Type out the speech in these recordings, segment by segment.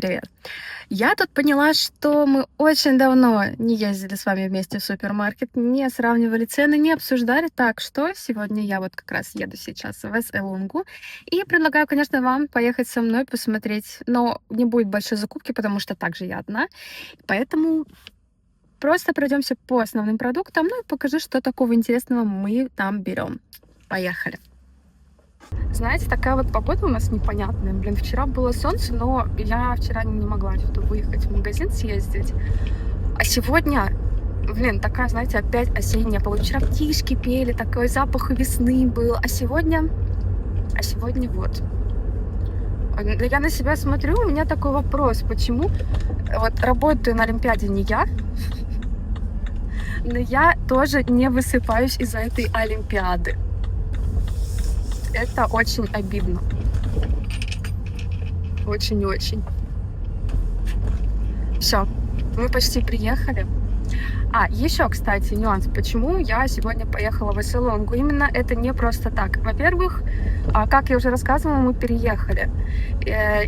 привет. Я тут поняла, что мы очень давно не ездили с вами вместе в супермаркет, не сравнивали цены, не обсуждали. Так что сегодня я вот как раз еду сейчас в Эс-Элунгу и предлагаю, конечно, вам поехать со мной посмотреть, но не будет большой закупки, потому что также я одна. Поэтому просто пройдемся по основным продуктам, ну и покажу, что такого интересного мы там берем. Поехали. Знаете, такая вот погода у нас непонятная. Блин, вчера было солнце, но я вчера не могла что-то выехать в магазин съездить. А сегодня, блин, такая, знаете, опять осенняя погода. Вчера птички пели, такой запах весны был. А сегодня вот. Я на себя смотрю, у меня такой вопрос, почему вот работаю на Олимпиаде не я, но я тоже не высыпаюсь из-за этой Олимпиады. Это очень обидно. Очень-очень. Все, мы почти приехали. Еще, кстати, нюанс, почему я сегодня поехала в Эс-Элунгу. Именно это не просто так. Во-первых, как я уже рассказывала, мы переехали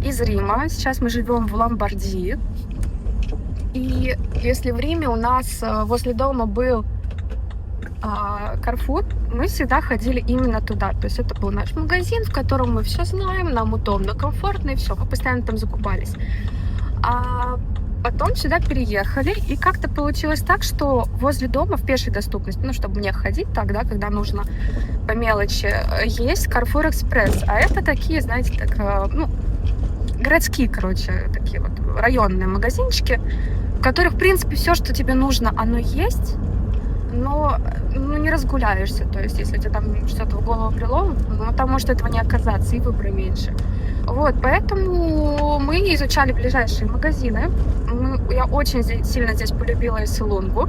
из Рима. Сейчас мы живем в Ломбардии. И если в Риме у нас возле дома был Carrefour, мы всегда ходили именно туда. То есть это был наш магазин, в котором мы все знаем, нам удобно, комфортно, и все, мы постоянно там закупались. А потом сюда переехали, и как-то получилось так, что возле дома в пешей доступности, ну, чтобы мне ходить тогда, когда нужно по мелочи, есть Carrefour Express. А это такие, знаете, так, городские, короче, такие вот районные магазинчики, в которых, в принципе, все, что тебе нужно, оно есть, но не разгуляешься. То есть, если тебе там что-то в голову брело, там может этого не оказаться, и выбора меньше. Вот, поэтому мы изучали ближайшие магазины. Я очень сильно здесь полюбила Эс-Элунгу.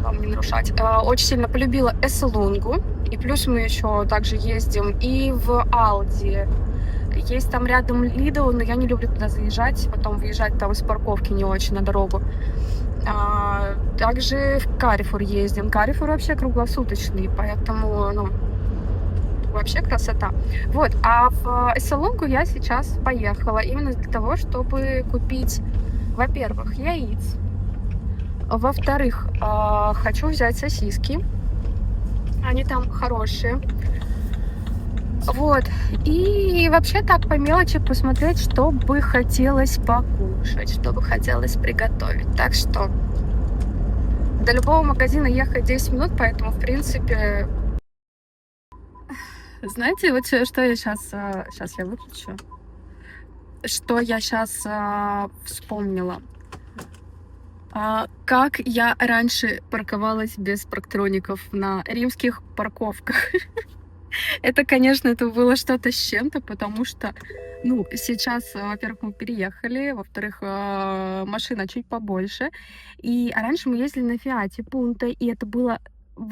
Вам не нарушать. Очень сильно полюбила Эс-Элунгу. И плюс мы еще также ездим и в Алди. Есть там рядом Lidl, но я не люблю туда заезжать, потом выезжать там с парковки не очень на дорогу. Также в Carrefour ездим. Carrefour вообще круглосуточный, поэтому, вообще красота. Вот, а в Эс-Элунгу я сейчас поехала именно для того, чтобы купить, во-первых, яиц, во-вторых, хочу взять сосиски, они там хорошие. Вот, и вообще так по мелочи посмотреть, что бы хотелось покушать, что бы хотелось приготовить. Так что до любого магазина ехать 10 минут, поэтому, в принципе... Знаете, вот что я сейчас я выключу. Что я сейчас вспомнила. Как я раньше парковалась без парктроников на римских парковках. Это, конечно, это было что-то с чем-то, потому что, сейчас, во-первых, мы переехали, во-вторых, машина чуть побольше, а раньше мы ездили на Фиате Пунто, и это было,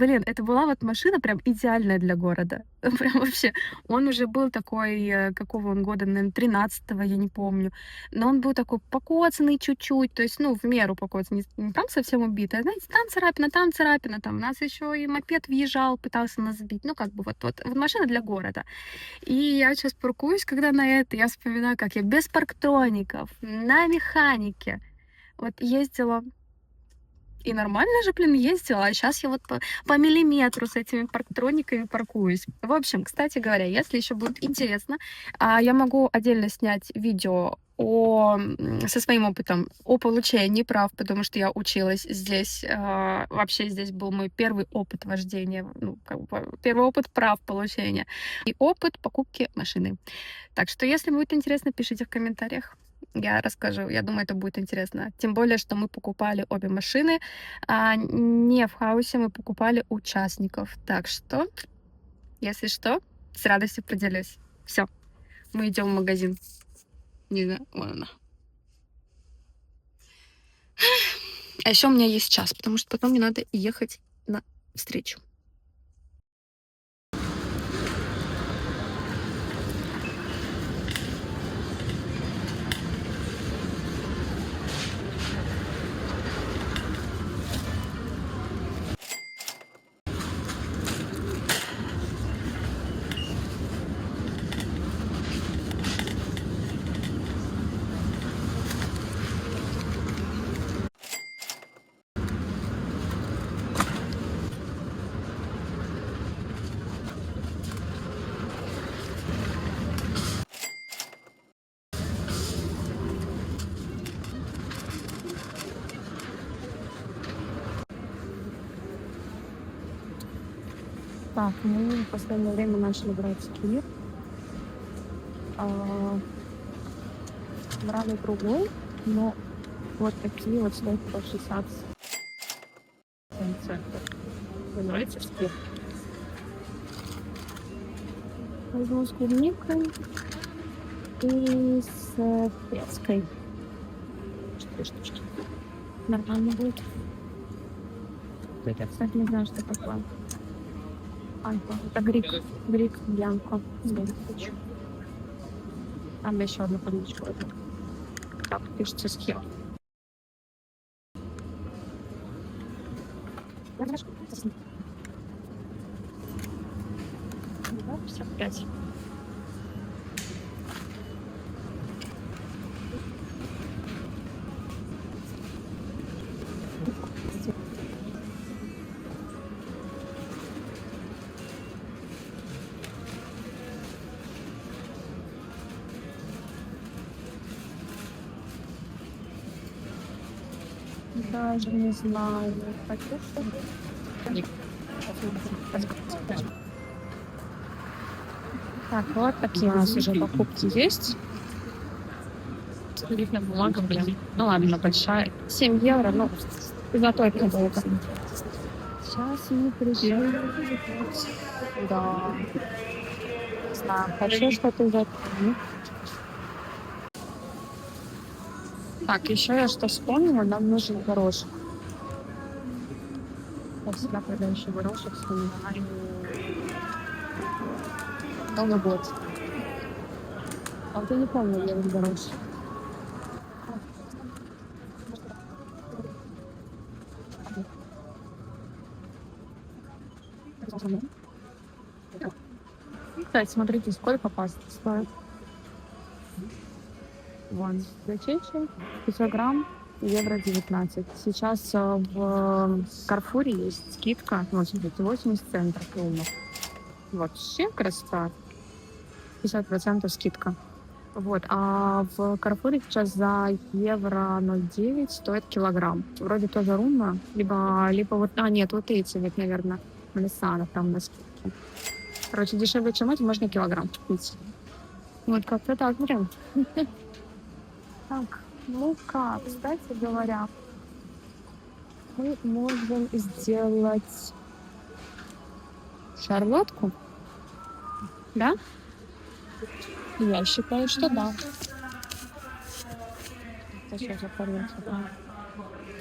это была вот машина прям идеальная для города. Прям вообще. Он уже был такой, какого он года, наверное, 13-го, я не помню. Но он был такой покоцанный чуть-чуть, то есть, в меру покоцанный, не там совсем убитый, а, знаете, там царапина, там. У нас еще и мопед въезжал, пытался нас сбить. Вот машина для города. И я сейчас паркуюсь, когда на это, я вспоминаю, как я без парктроников, на механике, вот ездила. И нормально же, ездила, а сейчас я вот по миллиметру с этими парктрониками паркуюсь. В общем, кстати говоря, если еще будет интересно, я могу отдельно снять видео со своим опытом о получении прав, потому что я училась здесь. Вообще здесь был мой первый опыт вождения, первый опыт прав получения и опыт покупки машины. Так что, если будет интересно, пишите в комментариях. Я расскажу. Я думаю, это будет интересно. Тем более, что мы покупали обе машины, не в хаусе, мы покупали участников. Так что, если что, с радостью поделюсь. Все, мы идем в магазин. Не знаю, вон она. А еще у меня есть час, потому что потом мне надо ехать на встречу. Так, мы в последнее время начали брать кефир. А, Брали другой, но вот такие вот стоят по 60 центов. Вы нравится скеф? Возьму с клубникой и с фреской. 4 штучки. Нормально будет. Я, кстати, не знаю, что такое. Это грик. Грик бьянко. Там еще одну клубничку. Так, пишется скеф. 55. Даже не знаю. Хочу что-то. Так, вот такие у нас уже покупки есть. Кредитная бумага, блин. Ну ладно, большая. 7 евро, ну, золотой продукт. Сейчас мы пришли. Да. Не знаю, хочу что-то из этого. Так, еще я что вспомнила, нам нужен горошек. Я всегда продаю еще горошек, вспоминаю. Новый год. А вот я не помню, где этот горошек. Кстати, смотрите, сколько паста стоит. Вон, для Чечи 500 грамм, евро 19. Сейчас в Карфуре есть скидка, ну, смотрите, 80 центов ровно. Вообще красота. 50% скидка. Вот, а в Карфуре сейчас за евро 0,9 стоит килограмм. Вроде тоже ровно, либо вот, нет, вот эти вот, наверное, Малисана там на скидке. Короче, дешевле, чем эти, можно килограмм купить. Вот как-то так, блин. Так, мука, кстати говоря, мы можем сделать шарлотку, да? Я считаю, что да. Это что за шарлотка?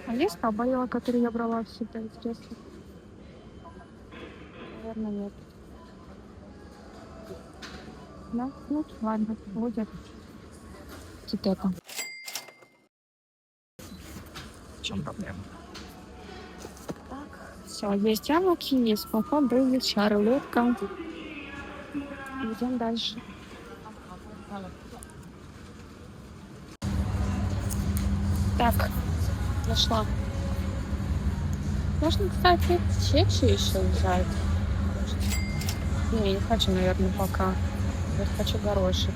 А есть та бояла, которую я брала всегда, интересно? Наверное, нет. Да? Ну, ладно, будет. Вот это. В чем проблема? Так, все, есть яблоки, есть мука, будет шарлотка. Идем дальше. Так, нашла. Можно, кстати, чечи еще взять. Не хочу, наверное, пока. Я хочу горошек.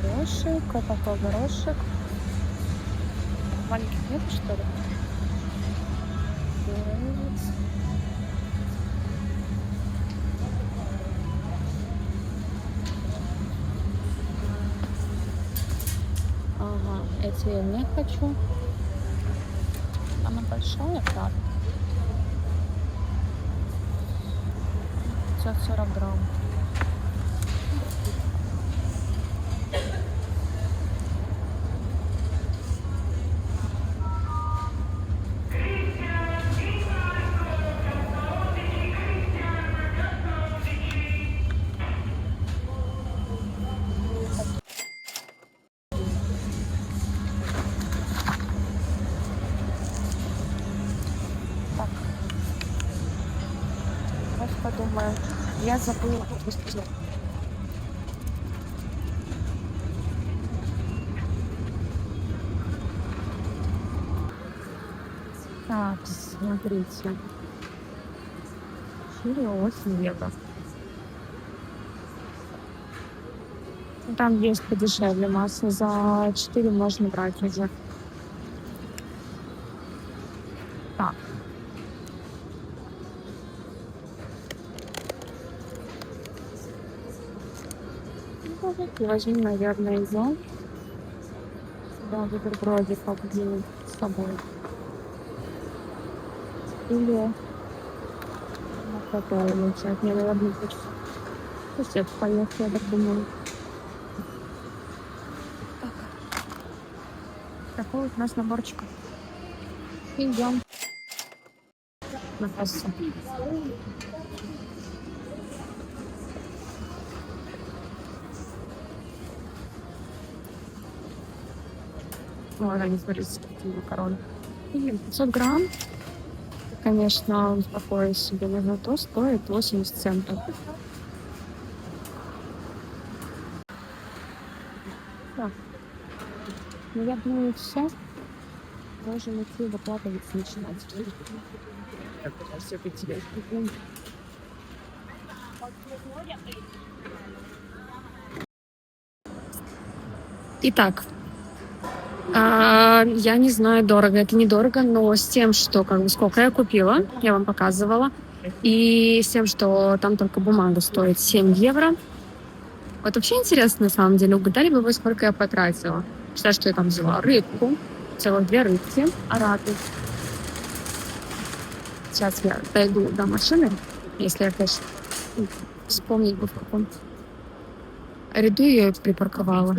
Горошек, а такой горошек. Маленьких нет, что ли? Перец. Ага, эти я не хочу. Она большая, правда? 540 грамм. Так, вот подумаю. Я забыла. Так, смотрите. Чили 8 евро. Там есть подешевле масло. За 4 можно брать уже. Так. И возьму, наверное, зон. Да, бутербродик объединю с собой. Или на которой начать. Мне, наверное, хочется сосед поехать, я так думаю. Такой вот у нас наборчик. Идем на кассу. Ой, они, смотрите, какие макароны. И 500 грамм, конечно, такое себе нужно, то стоит 80 центов. Так, ну я думаю, все. Можем идти выкладываться, начинать. Все потерять. Итак, я не знаю, дорого это недорого, но с тем, что как бы сколько я купила, я вам показывала, и с тем, что там только бумага стоит 7 евро. Вот вообще интересно, на самом деле, угадали бы вы, сколько я потратила? Считаю, что я там взяла рыбку, целых 2 рыбки, араты. Сейчас я дойду до машины, если я, конечно, вспомнить бы, в каком ряду я ее припарковала.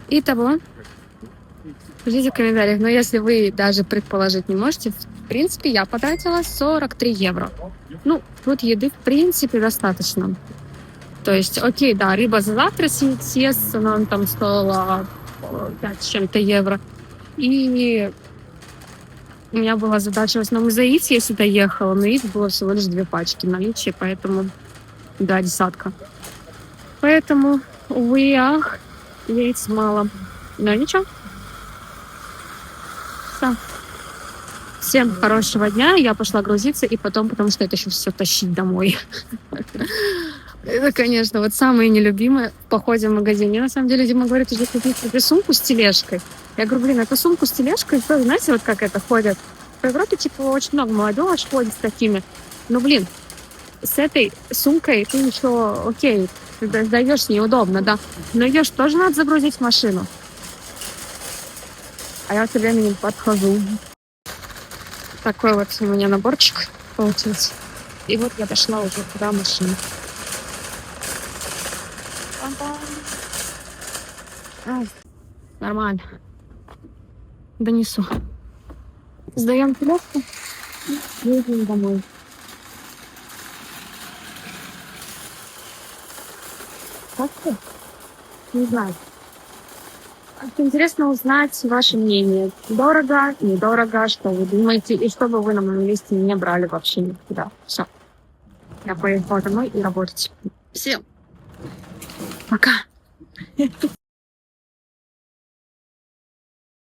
Итого, пишите в комментариях, но если вы даже предположить не можете, в принципе, я потратила 43 евро. Ну, тут еды, в принципе, достаточно. То есть, окей, да, рыба за завтра съест, она там стоила 5 с чем-то евро. И у меня была задача в основном из яиц, я сюда ехала, но яиц было всего лишь 2 пачки наличия, поэтому, да, десятка. Поэтому, увы, ах, яиц мало. Но ничего. Все. Всем хорошего дня. Я пошла грузиться, и потом, потому что это еще все тащить домой. Это, конечно, вот самое нелюбимое в походе в магазин. Мне на самом деле Дима говорит, уже купить себе сумку с тележкой. Я говорю, блин, эту сумку с тележкой, то, знаете, вот как это ходят. В Европе, типа, очень много молодежь ходит с такими. Ну, блин, с этой сумкой ты еще, окей, ты сдаешь неудобно, да. Но ее же тоже надо загрузить в машину. А я все время не подхожу. Такой вот у меня наборчик получился. И вот я дошла уже туда машину. Нормально. Донесу. Сдаем тележку и едем домой. Как-то? Не знаю. Интересно узнать ваше мнение. Дорого, недорого, что вы думаете, и что бы вы на моем месте не брали вообще никуда. Все. Я поехала домой и работать. Всем пока.